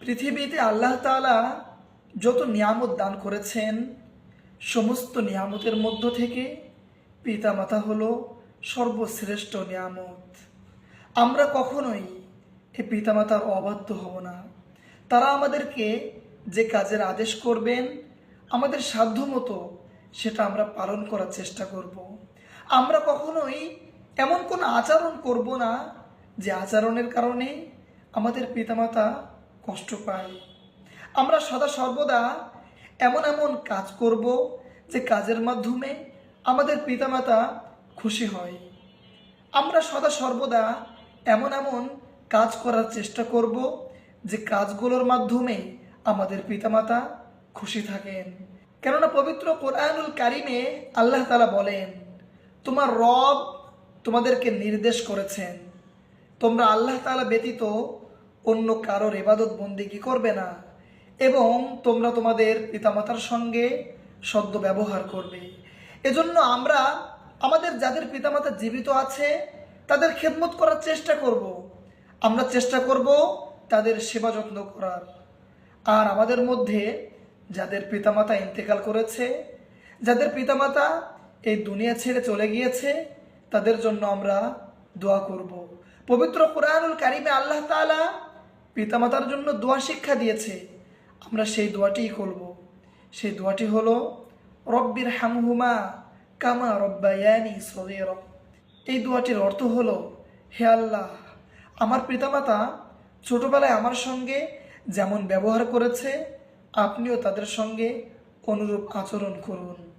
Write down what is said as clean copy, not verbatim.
পৃথিবীতে আল্লাহ তাআলা যত নিয়ামত দান করেছেন, সমস্ত নিয়ামতের মধ্য থেকে পিতামাতা হলো সর্বশ্রেষ্ঠ নিয়ামত। আমরা কখনোই এই পিতামাতার অবাধ্য হব না। তারা আমাদেরকে যে কাজের আদেশ করবেন, আমাদের সাধ্যমতো সেটা আমরা পালন করার চেষ্টা করব। আমরা কখনোই এমন কোনো আচরণ করব না যে আচরণের কারণে আমাদের পিতামাতা কষ্ট পায়। আমরা সদা সর্বদা এমন এমন কাজ করব যে কাজের মাধ্যমে আমাদের পিতামাতা খুশি হয়। আমরা সদা সর্বদা এমন এমন কাজ করার চেষ্টা করব যে কাজগুলোর মাধ্যমে আমাদের পিতামাতা খুশি থাকেন। কেননা পবিত্র কোরআনুল কারিমে আল্লাহ তাআলা বলেন, তোমার রব তোমাদেরকে নির্দেশ করেছেন তোমরা আল্লাহ তাআলা ব্যতীত অন্য কারোর ইবাদত বন্দেগী করবে না এবং তোমরা তোমাদের পিতামাতার সঙ্গে সদ্য ব্যবহার করবে। এজন্য আমরা আমাদের যাদের পিতামাতা জীবিত আছে তাদের খেদমত করার চেষ্টা করব। আমরা চেষ্টা করব তাদের সেবা যত্ন করার। আর আমাদের মধ্যে যাদের পিতামাতা ইন্তেকাল করেছে, যাদের পিতামাতা এই দুনিয়া ছেড়ে চলে গিয়েছে, তাদের জন্য আমরা দোয়া করব। পবিত্র কোরআনুল কারিমে আল্লাহ তাআলা পিতামাতার জন্য দোয়া শিক্ষা দিয়েছে। আমরা সেই দোয়াটিই করব। সেই দোয়াটি হলো রব্বির হামহুমা কামা রব্বায়ানি সগীরা। এই দোয়াটির অর্থ হলো, হে আল্লাহ, আমার পিতামাতা ছোটবেলায় আমার সঙ্গে যেমন ব্যবহার করেছে আপনিও তাদের সঙ্গে অনুরূপ আচরণ করুন।